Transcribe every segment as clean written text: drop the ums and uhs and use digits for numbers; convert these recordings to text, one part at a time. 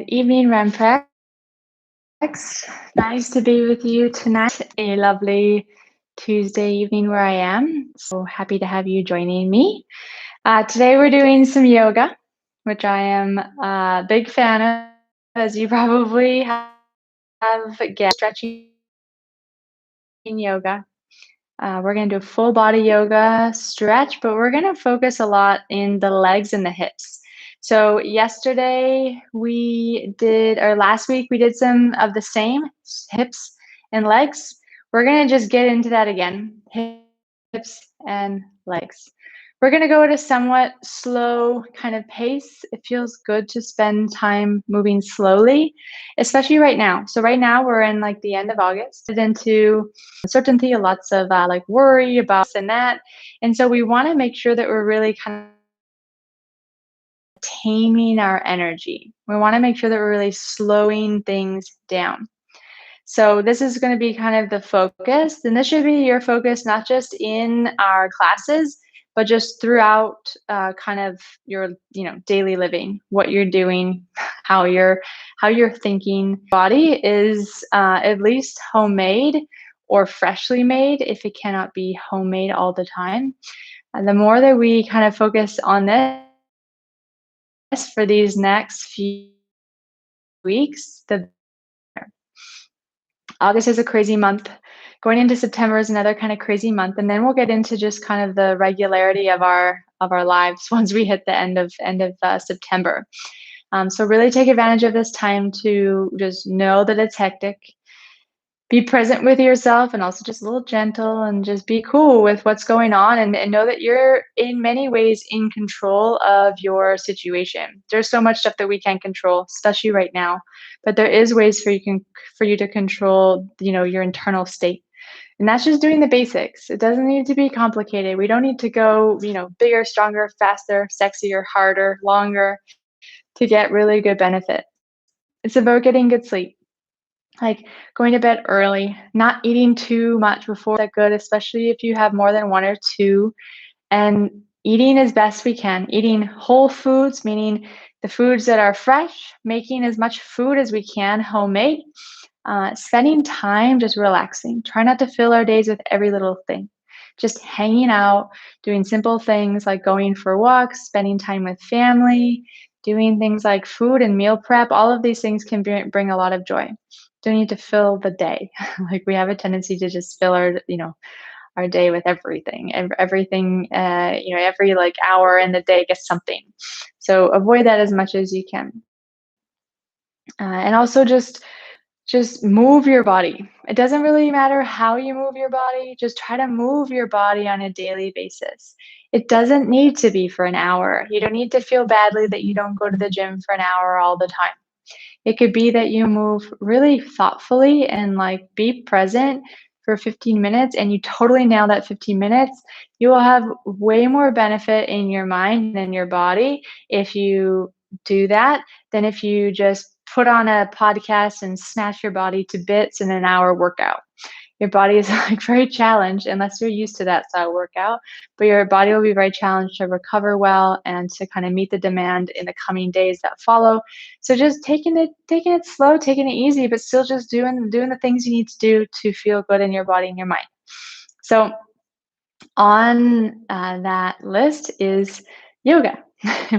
Evening, Rempex. Nice to be with you tonight. A lovely Tuesday evening where I am. So happy to have you joining me. Today we're doing some yoga, which I am a big fan of, as you probably have guessed. Stretching yoga. We're going to do a full body yoga stretch, but we're going to focus a lot in the legs and the hips. So yesterday last week we did some of the same, hips and legs. We're going to just get into that again, hips and legs. We're going to go at a somewhat slow kind of pace. It feels good to spend time moving slowly, especially right now. So right now we're in like the end of August, into uncertainty, lots of like worry about this and that. And so we want to make sure that we're really kind of taming our energy. We want to make sure that we're really slowing things down. So this is going to be kind of the focus, and this should be your focus, not just in our classes, but just throughout kind of your daily living, what you're doing, how you're thinking. Body is at least homemade or freshly made if it cannot be homemade all the time. And the more that we kind of focus on this for these next few weeks, the better. August is a crazy month. Going into September is another kind of crazy month, and then we'll get into just kind of the regularity of our lives once we hit the end of September. So really take advantage of this time to just know that it's hectic. Be present with yourself, and also just a little gentle, and just be cool with what's going on, and know that you're in many ways in control of your situation. There's so much stuff that we can't control, especially right now, but there is ways for you to control, your internal state. And that's just doing the basics. It doesn't need to be complicated. We don't need to go, bigger, stronger, faster, sexier, harder, longer to get really good benefit. It's about getting good sleep, like going to bed early, not eating too much before that good, especially if you have more than one or two, and eating as best we can, eating whole foods, meaning the foods that are fresh, making as much food as we can, homemade, spending time just relaxing. Try not to fill our days with every little thing. Just hanging out, doing simple things like going for walks, spending time with family, doing things like food and meal prep. All of these things can bring a lot of joy. Don't need to fill the day. Like we have a tendency to just fill our day with everything. Everything, every like hour in the day gets something. So avoid that as much as you can. And also just move your body. It doesn't really matter how you move your body. Just try to move your body on a daily basis. It doesn't need to be for an hour. You don't need to feel badly that you don't go to the gym for an hour all the time. It could be that you move really thoughtfully and like be present for 15 minutes, and you totally nail that 15 minutes. You will have way more benefit in your mind and your body if you do that than if you just put on a podcast and smash your body to bits in an hour workout. Your body is like very challenged unless you're used to that style workout, but your body will be very challenged to recover well and to kind of meet the demand in the coming days that follow. So just taking it slow, taking it easy, but still just doing the things you need to do to feel good in your body and your mind. So on that list is yoga.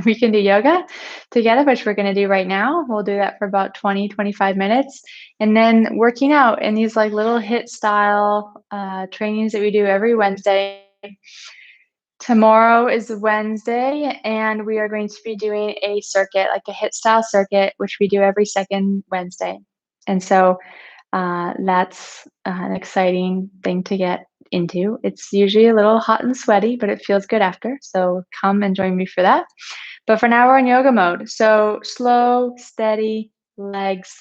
We can do yoga together, which we're going to do right now. We'll do that for about 20-25 minutes, and then working out in these like little HIIT style trainings that we do every Wednesday. Tomorrow is Wednesday, and we are going to be doing a circuit, like a HIIT style circuit, which we do every second Wednesday. And so that's an exciting thing to get into. It's usually a little hot and sweaty, but it feels good after. So come and join me for that. But for now, we're in yoga mode. So slow, steady, legs,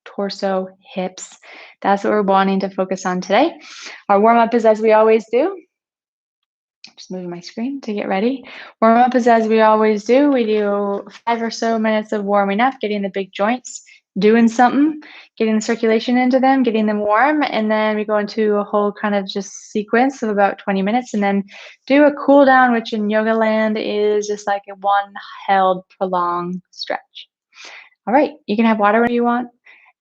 torso, hips. That's what we're wanting to focus on today. Our warm-up is as we always do. Just moving my screen to get ready. Warm-up is as we always do. We do 5 or so minutes of warming up, getting the big joints doing something, getting the circulation into them, getting them warm, and then we go into a whole kind of just sequence of about 20 minutes, and then do a cool down, which in yoga land is just like a one held prolonged stretch. All right, you can have water whenever you want.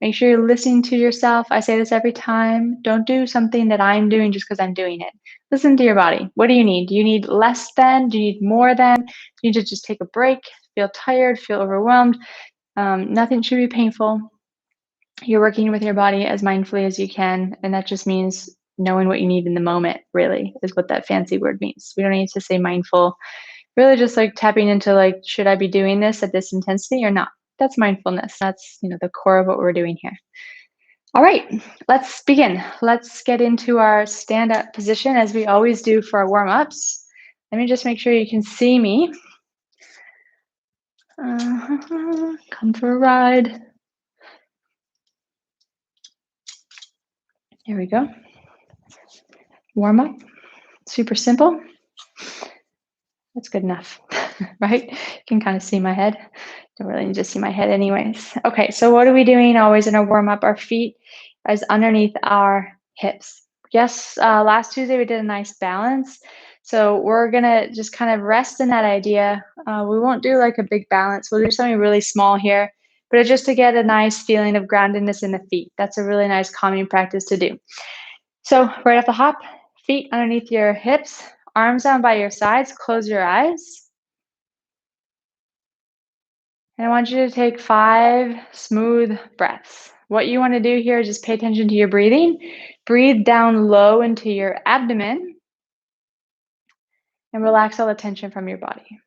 Make sure you're listening to yourself. I say this every time. Don't do something that I'm doing just because I'm doing it. Listen to your body. What do you need? Do you need less than? Do you need more than? Do you need to just take a break? Feel tired? Feel overwhelmed? Nothing should be painful. You're working with your body as mindfully as you can, and that just means knowing what you need in the moment, really, is what that fancy word means. We don't need to say mindful. Really just like tapping into like, should I be doing this at this intensity or not? That's mindfulness. That's, the core of what we're doing here. All right, let's begin. Let's get into our stand up position as we always do for our warm ups. Let me just make sure you can see me. Come for a ride. Here we go. Warm up. Super simple. That's good enough, right? You can kind of see my head. Don't really need to see my head anyways. Okay, so what are we doing always in our warm up? Our feet is underneath our hips. Yes, last Tuesday we did a nice balance. So we're gonna just kind of rest in that idea. We won't do like a big balance. We'll do something really small here, but it's just to get a nice feeling of groundedness in the feet. That's a really nice calming practice to do. So right off the hop, feet underneath your hips, arms down by your sides, close your eyes. And I want you to take 5 smooth breaths. What you want to do here is just pay attention to your breathing. Breathe down low into your abdomen and relax all the tension from your body.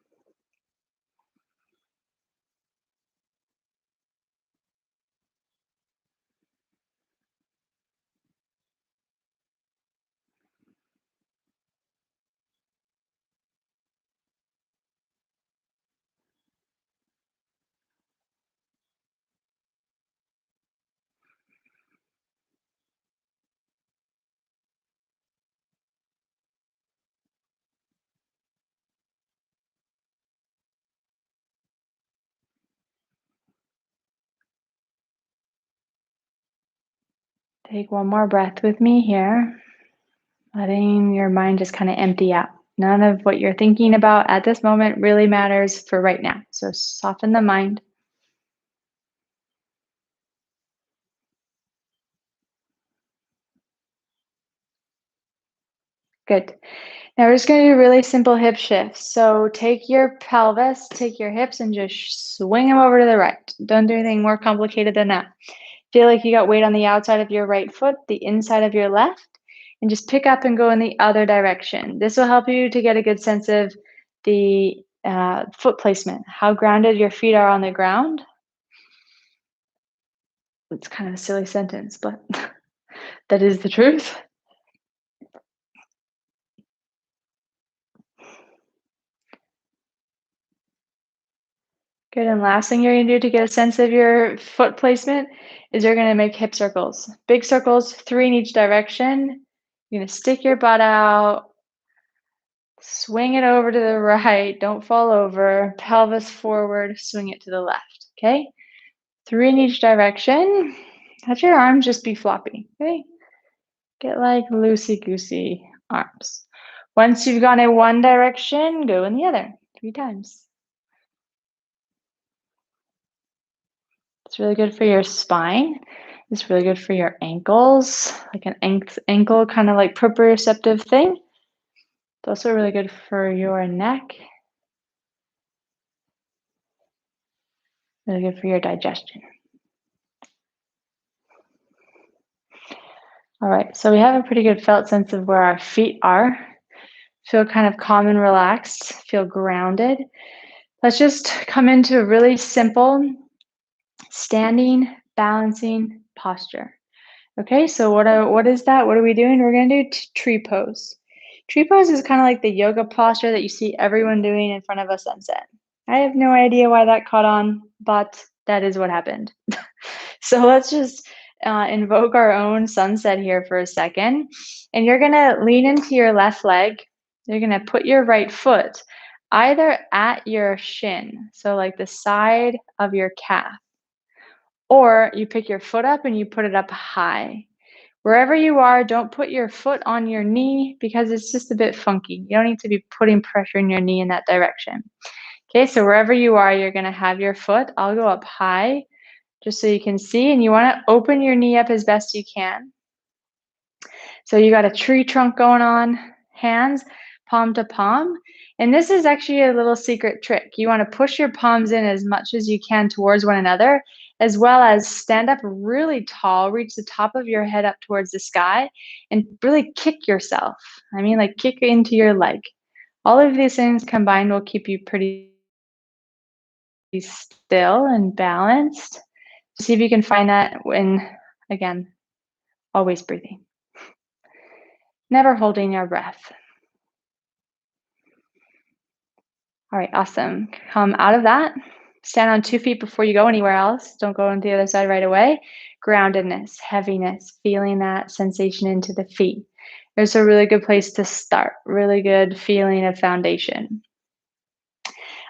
Take one more breath with me here, letting your mind just kind of empty out. None of what you're thinking about at this moment really matters for right now. So soften the mind. Good. Now we're just going to do really simple hip shifts. So take your pelvis, take your hips, and just swing them over to the right. Don't do anything more complicated than that. Feel like you got weight on the outside of your right foot, the inside of your left, and just pick up and go in the other direction. This will help you to get a good sense of the foot placement, how grounded your feet are on the ground. It's kind of a silly sentence, but that is the truth. Good, and last thing you're gonna do to get a sense of your foot placement is you're gonna make hip circles. Big circles, 3 in each direction. You're gonna stick your butt out, swing it over to the right, don't fall over, pelvis forward, swing it to the left, okay? 3 in each direction. Let your arms just be floppy, okay? Get like loosey-goosey arms. Once you've gone in one direction, go in the other 3 times. It's really good for your spine. It's really good for your ankles, like an ankle kind of like proprioceptive thing. It's also really good for your neck. Really good for your digestion. All right, so we have a pretty good felt sense of where our feet are. Feel kind of calm and relaxed, feel grounded. Let's just come into a really simple standing, balancing posture. Okay, so what is that? What are we doing? We're gonna do tree pose. Tree pose is kind of like the yoga posture that you see everyone doing in front of a sunset. I have no idea why that caught on, but that is what happened. So let's just invoke our own sunset here for a second. And you're gonna lean into your left leg. You're gonna put your right foot either at your shin, so like the side of your calf, or you pick your foot up and you put it up high. Wherever you are, don't put your foot on your knee because it's just a bit funky. You don't need to be putting pressure in your knee in that direction. Okay, so wherever you are, you're gonna have your foot. I'll go up high just so you can see, and you wanna open your knee up as best you can. So you got a tree trunk going on, hands palm to palm. And this is actually a little secret trick. You want to push your palms in as much as you can towards one another, as well as stand up really tall, reach the top of your head up towards the sky, and really kick yourself. I mean, like kick into your leg. All of these things combined will keep you pretty still and balanced. See if you can find that when, again, always breathing. Never holding your breath. All right, awesome. Come out of that. Stand on 2 feet before you go anywhere else. Don't go on the other side right away. Groundedness, heaviness, feeling that sensation into the feet. There's a really good place to start. Really good feeling of foundation.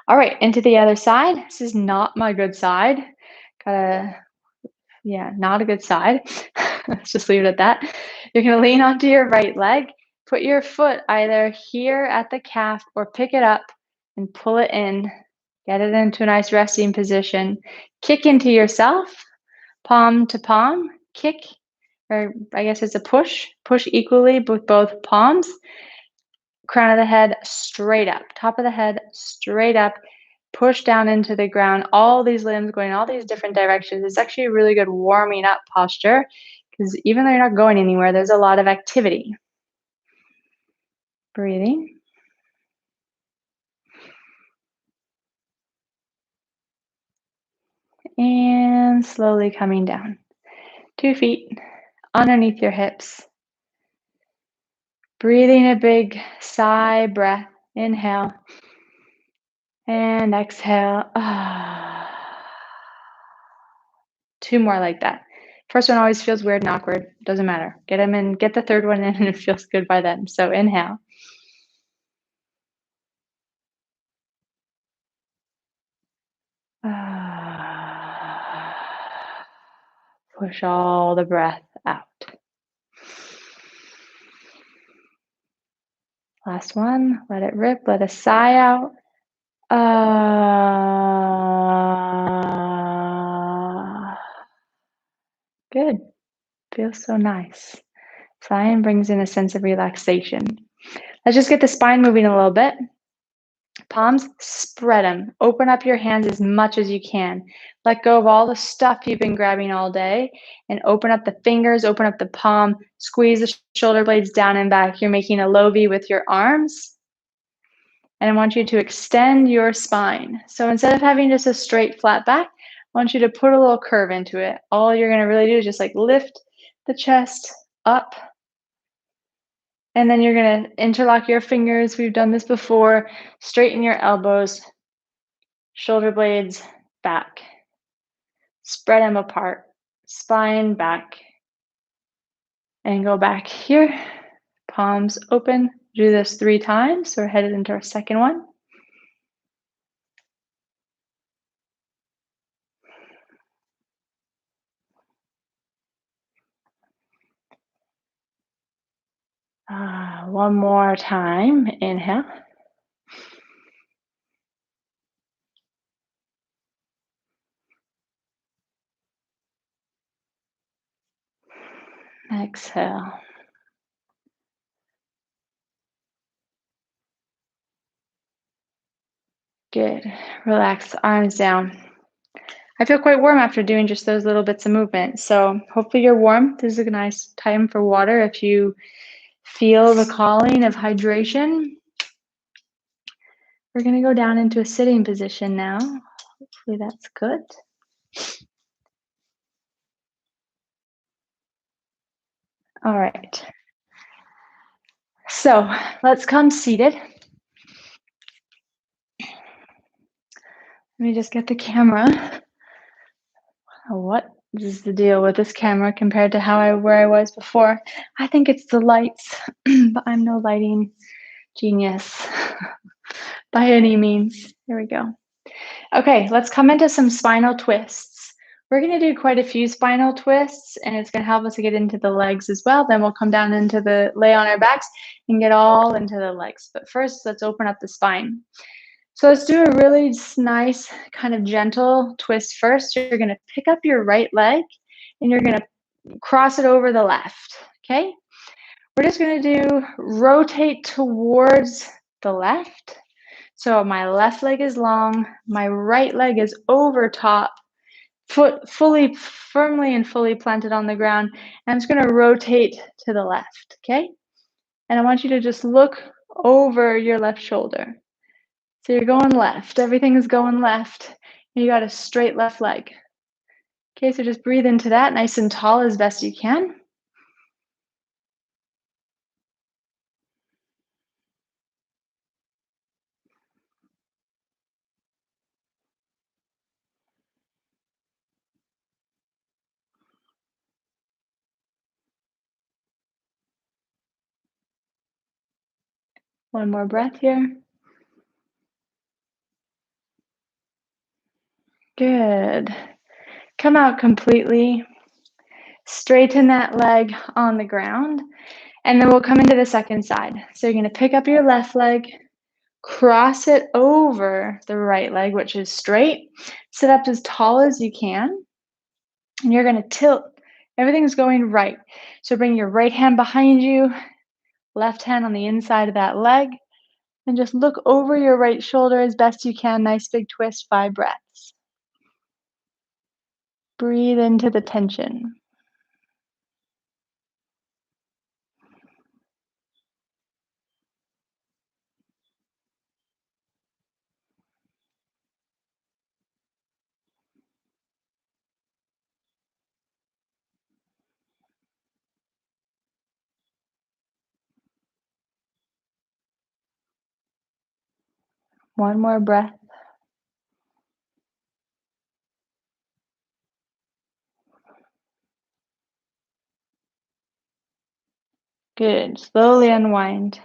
All right, into the other side. This is not my good side. Not a good side. Let's just leave it at that. You're gonna lean onto your right leg. Put your foot either here at the calf or pick it up and pull it in. Get it into a nice resting position. Kick into yourself, palm to palm. Kick, or I guess it's a push. Push equally with both palms. Crown of the head straight up. Top of the head straight up. Push down into the ground. All these limbs going all these different directions. It's actually a really good warming up posture because even though you're not going anywhere, there's a lot of activity. Breathing. And slowly coming down. 2 feet underneath your hips. Breathing a big sigh breath. Inhale. And exhale. Two more like that. First one always feels weird and awkward. Doesn't matter. Get them in. Get the third one in, and it feels good by then. So inhale. Push all the breath out. Last one. Let it rip. Let a sigh out. Good. Feels so nice. Sighing brings in a sense of relaxation. Let's just get the spine moving a little bit. Palms, spread them. Open up your hands as much as you can. Let go of all the stuff you've been grabbing all day and open up the fingers, open up the palm, squeeze the shoulder blades down and back. You're making a low V with your arms. And I want you to extend your spine. So instead of having just a straight flat back, I want you to put a little curve into it. All you're going to really do is just like lift the chest up. And then you're going to interlock your fingers. We've done this before. Straighten your elbows, shoulder blades back. Spread them apart, spine back. And go back here. Palms open. Do this 3 times. So we're headed into our second one. One more time. Inhale. Exhale. Good. Relax the arms down. I feel quite warm after doing just those little bits of movement. So hopefully you're warm. This is a nice time for water if you feel the calling of hydration. We're going to go down into a sitting position now. Hopefully that's good. All right. So let's come seated. Let me just get the camera. What is the deal with this camera compared to where I was before? I think it's the lights, but I'm no lighting genius by any means. Here we go. Okay, let's come into some spinal twists. We're going to do quite a few spinal twists, and it's going to help us to get into the legs as well. Then we'll come down into lay on our backs and get all into the legs. But first, let's open up the spine. So let's do a really nice kind of gentle twist first. You're gonna pick up your right leg and you're gonna cross it over the left, okay? We're just gonna do rotate towards the left. So my left leg is long, my right leg is over top, foot fully, firmly and fully planted on the ground. And I'm just gonna rotate to the left, okay? And I want you to just look over your left shoulder. So you're going left, everything is going left. And you got a straight left leg. Okay, so just breathe into that nice and tall as best you can. One more breath here. Good. Come out completely. Straighten that leg on the ground. And then we'll come into the second side. So you're going to pick up your left leg, cross it over the right leg, which is straight. Sit up as tall as you can. And you're going to tilt. Everything's going right. So bring your right hand behind you, left hand on the inside of that leg, and just look over your right shoulder as best you can. Nice big twist, 5 breaths. Breathe into the tension. One more breath. Good. Slowly unwind.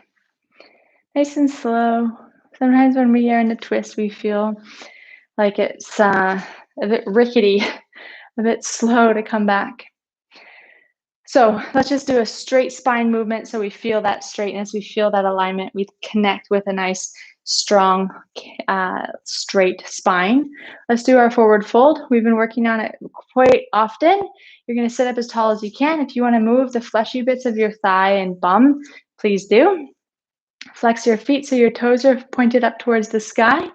Nice and slow. Sometimes when we are in a twist, we feel like it's a bit rickety, a bit slow to come back. So let's just do a straight spine movement so we feel that straightness, we feel that alignment, we connect with a nice, strong, straight spine. Let's do our forward fold. We've been working on it quite often. You're going to sit up as tall as you can. If you want to move the fleshy bits of your thigh and bum, please do. Flex your feet so your toes are pointed up towards the sky.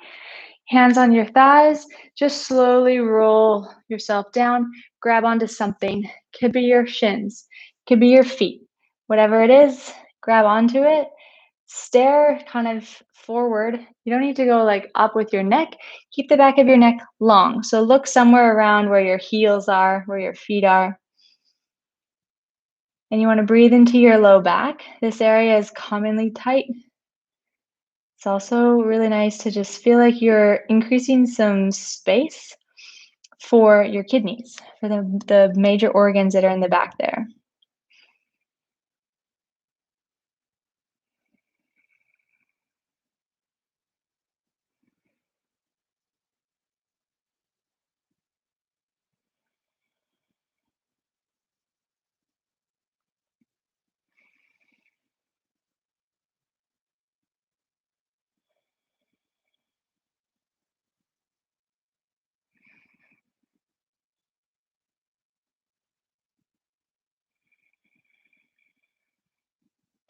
Hands on your thighs. Just slowly roll yourself down. Grab onto something. Could be your shins. Could be your feet. Whatever it is, grab onto it. Stare kind of forward. You don't need to go like up with your neck. Keep the back of your neck long. So look somewhere around where your heels are, where your feet are. And you want to breathe into your low back. This area is commonly tight. It's also really nice to just feel like you're increasing some space for your kidneys, for the major organs that are in the back there.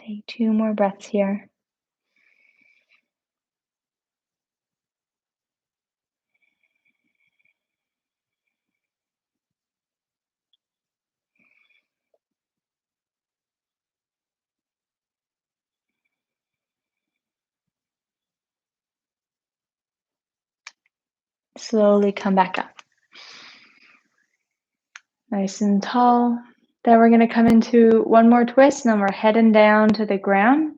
Take 2 more breaths here. Slowly come back up. Nice and tall. Then we're going to come into one more twist, and then we're heading down to the ground.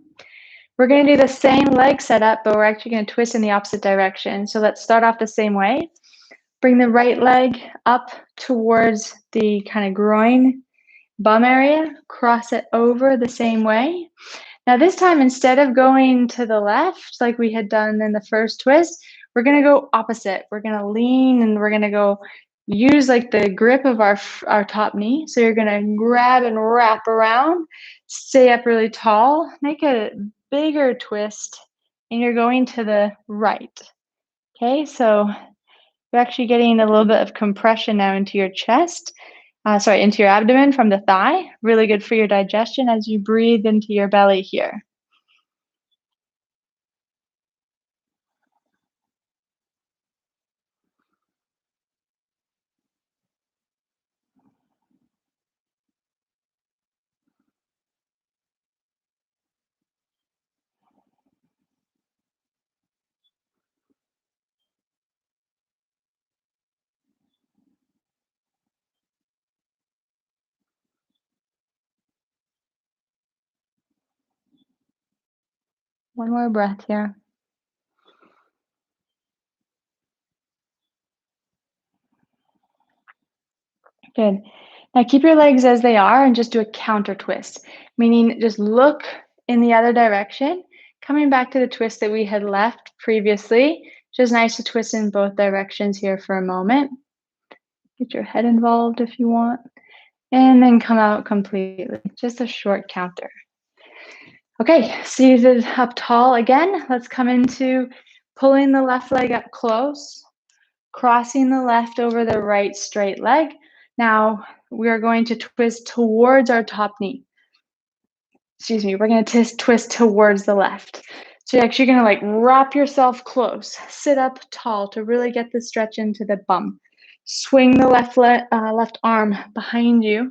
We're going to do the same leg setup, but we're actually going to twist in the opposite direction. So let's start off the same way. Bring the right leg up towards the kind of groin bum area. Cross it over the same way. Now this time, instead of going to the left like we had done in the first twist, we're going to go opposite. We're going to lean and we're going to go use like the grip of our top knee. So you're going to grab and wrap around, stay up really tall, make a bigger twist, and you're going to the right. Okay, so you're actually getting a little bit of compression now into your chest, into your abdomen from the thigh. Really good for your digestion as you breathe into your belly here. One more breath here. Good. Now keep your legs as they are and just do a counter twist, meaning just look in the other direction, coming back to the twist that we had left previously. Just nice to twist in both directions here for a moment. Get your head involved if you want, and then come out completely. Just a short counter. Okay, seated up tall again. Let's come into pulling the left leg up close, crossing the left over the right straight leg. Now we are going to twist towards our top knee. Excuse me, we're going to twist towards the left. So you're actually going to like wrap yourself close, sit up tall to really get the stretch into the bum. Swing the left arm behind you.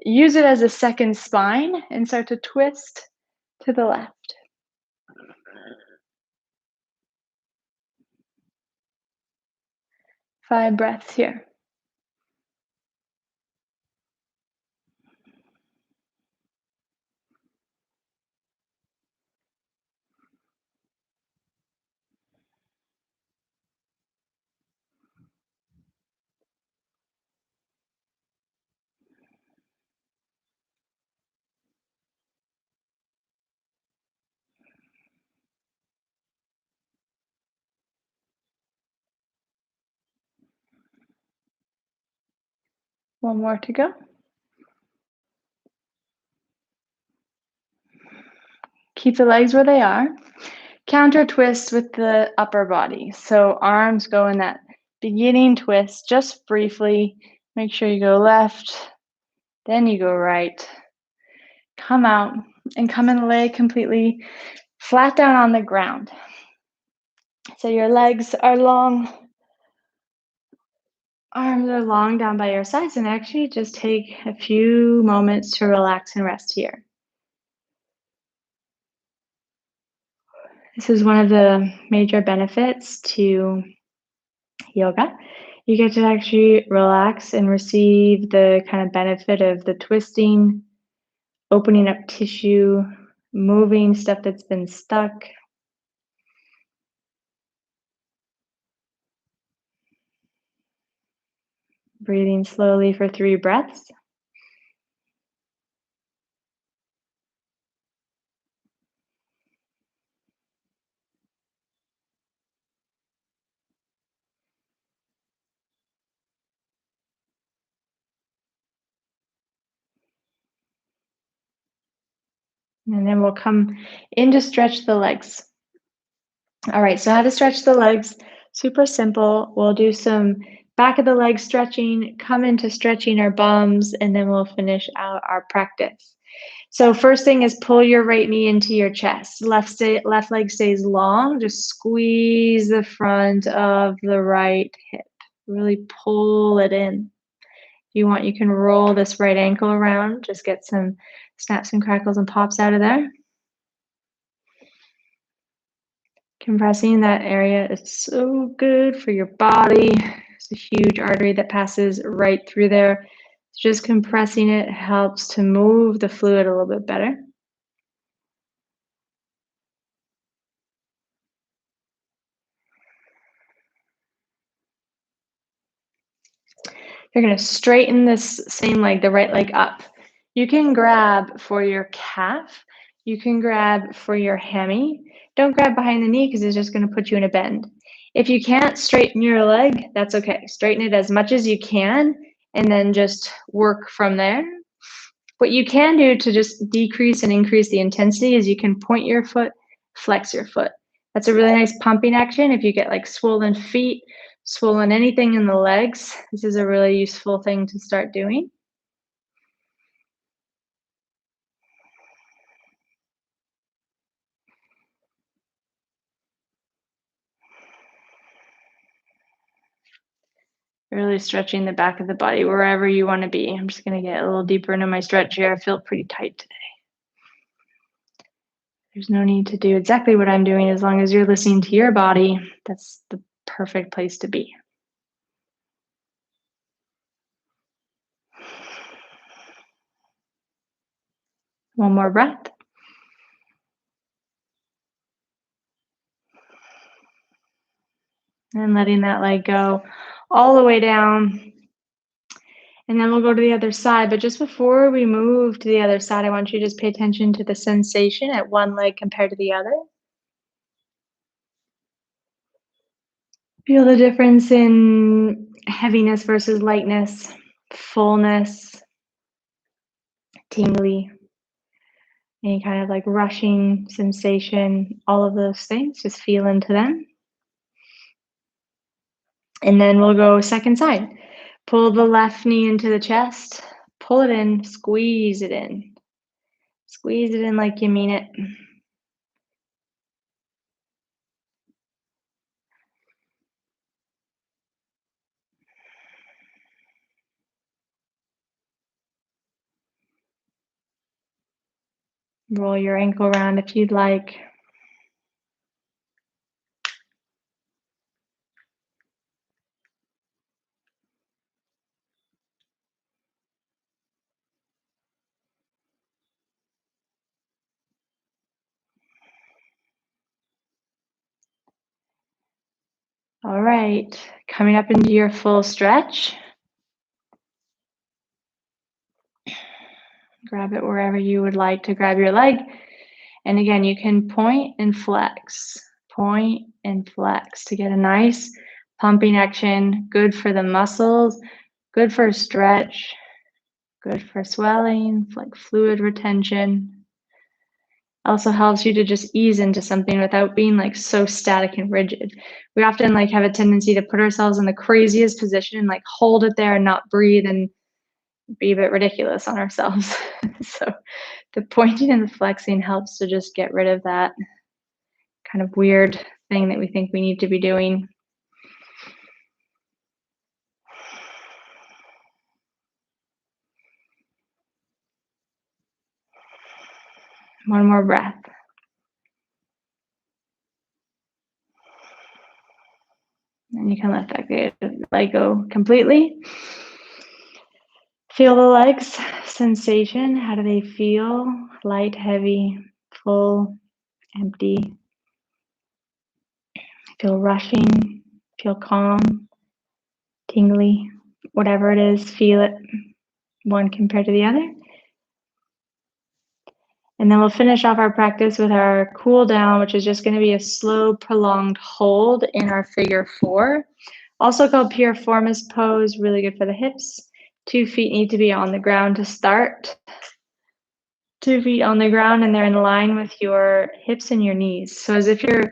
Use it as a second spine and start to twist to the left. Five breaths here. One more to go. Keep the legs where they are. Counter twist with the upper body. So arms go in that beginning twist just briefly. Make sure you go left, then you go right. Come out and come and lay completely flat down on the ground. So your legs are long, arms are long down by your sides, and actually just take a few moments to relax and rest here. This is one of the major benefits to yoga. You get to actually relax and receive the kind of benefit of the twisting, opening up tissue, moving stuff that's been stuck. Breathing slowly for 3 breaths. And then we'll come in to stretch the legs. All right, so how to stretch the legs, super simple. We'll do some back of the leg stretching, come into stretching our bums, and then we'll finish out our practice. So first thing is pull your right knee into your chest. Left leg stays long. Just squeeze the front of the right hip. Really pull it in. If you want, you can roll this right ankle around. Just get some snaps and crackles and pops out of there. Compressing that area is so good for your body. It's a huge artery that passes right through there. Just compressing it helps to move the fluid a little bit better. You're going to straighten this same leg, the right leg up. You can grab for your calf. You can grab for your hammy. Don't grab behind the knee because it's just going to put you in a bend. If you can't straighten your leg, that's okay. Straighten it as much as you can and then just work from there. What you can do to just decrease and increase the intensity is you can point your foot, flex your foot. That's a really nice pumping action. If you get like swollen feet, swollen anything in the legs, this is a really useful thing to start doing. Really stretching the back of the body wherever you want to be. I'm just going to get a little deeper into my stretch here. I feel pretty tight today. There's no need to do exactly what I'm doing as long as you're listening to your body. That's the perfect place to be. One more breath. And letting that leg go all the way down. And then we'll go to the other side. But just before we move to the other side, I want you to just pay attention to the sensation at one leg compared to the other. Feel the difference in heaviness versus lightness, fullness, tingly, any kind of like rushing sensation, all of those things. Just feel into them. And then we'll go second side. Pull the left knee into the chest, pull it in, squeeze it in. Squeeze it in like you mean it. Roll your ankle around if you'd like. All right, coming up into your full stretch. Grab it wherever you would like to grab your leg. And again, you can point and flex to get a nice pumping action. Good for the muscles, good for stretch, good for swelling, like fluid retention. Also helps you to just ease into something without being like so static and rigid. We often like have a tendency to put ourselves in the craziest position and like hold it there and not breathe and be a bit ridiculous on ourselves. So the pointing and the flexing helps to just get rid of that kind of weird thing that we think we need to be doing. One more breath. And you can let that leg go completely. Feel the legs, sensation. How do they feel? Light, heavy, full, empty. Feel rushing, feel calm, tingly, whatever it is, feel it, one compared to the other. And then we'll finish off our practice with our cool down, which is just going to be a slow, prolonged hold in our figure 4. Also called piriformis pose, really good for the hips. 2 feet need to be on the ground to start. 2 feet on the ground, and they're in line with your hips and your knees. So as if your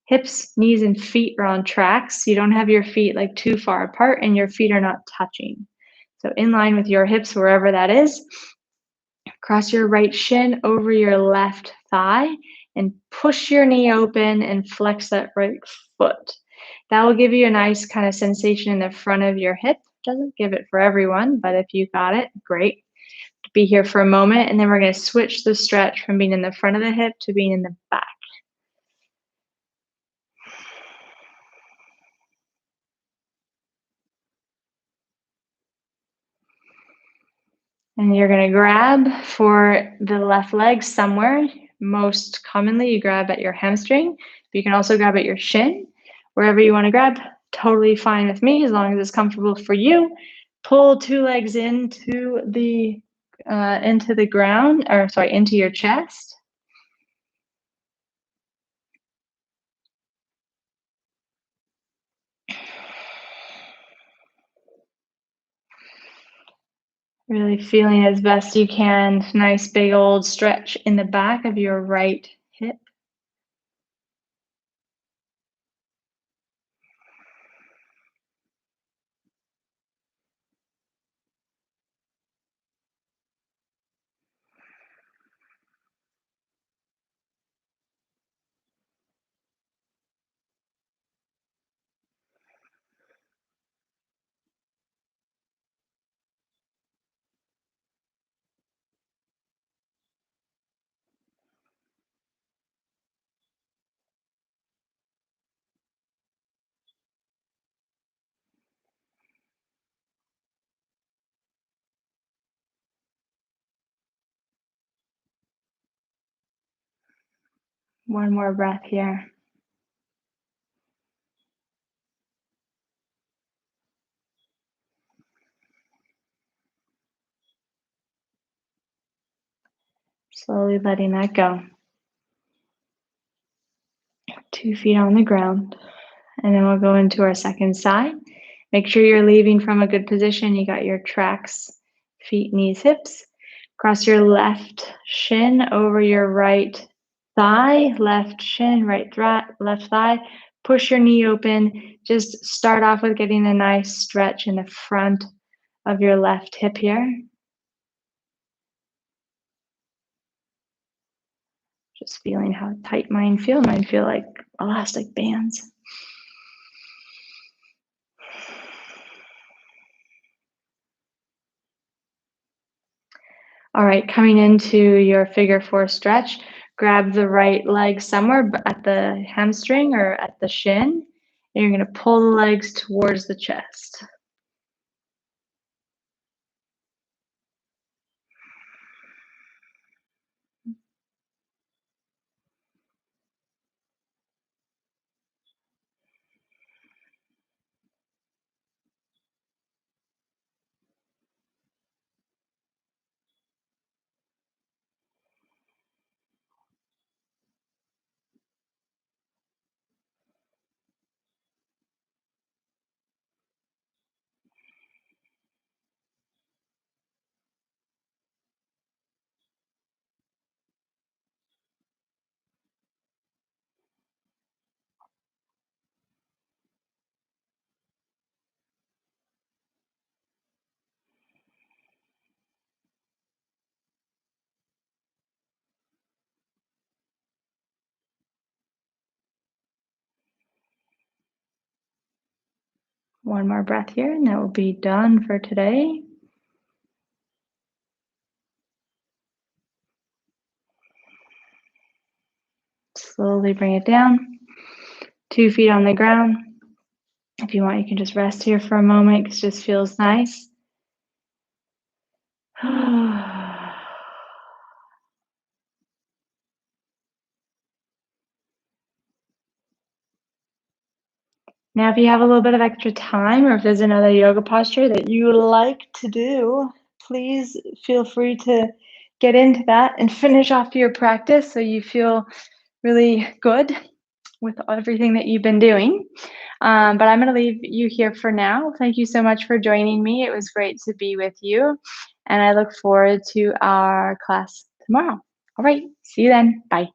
hips, knees, and feet are on tracks. You don't have your feet like too far apart and your feet are not touching. So in line with your hips, wherever that is. Cross your right shin over your left thigh and push your knee open and flex that right foot. That will give you a nice kind of sensation in the front of your hip. Doesn't give it for everyone, but if you got it, great. Be here for a moment, and then we're going to switch the stretch from being in the front of the hip to being in the back. And you're going to grab for the left leg somewhere. Most commonly, you grab at your hamstring. But you can also grab at your shin. Wherever you want to grab, totally fine with me as long as it's comfortable for you. Pull 2 legs into the ground, or sorry, into your chest. Really feeling as best you can. Nice big old stretch in the back of your right hip. One more breath here. Slowly letting that go. 2 feet on the ground. And then we'll go into our second side. Make sure you're leaving from a good position. You got your tracks, feet, knees, hips. Cross your left shin over your right thigh, left shin, left thigh. Push your knee open. Just start off with getting a nice stretch in the front of your left hip here. Just feeling how tight mine feel. Mine feel like elastic bands. All right, coming into your figure 4 stretch, grab the right leg somewhere at the hamstring or at the shin, and you're going to pull the legs towards the chest. One more breath here, and that will be done for today. Slowly bring it down. 2 feet on the ground. If you want, you can just rest here for a moment because it just feels nice. Now, if you have a little bit of extra time or if there's another yoga posture that you like to do, please feel free to get into that and finish off your practice so you feel really good with everything that you've been doing. But I'm going to leave you here for now. Thank you so much for joining me. It was great to be with you, and I look forward to our class tomorrow. All right, see you then. Bye.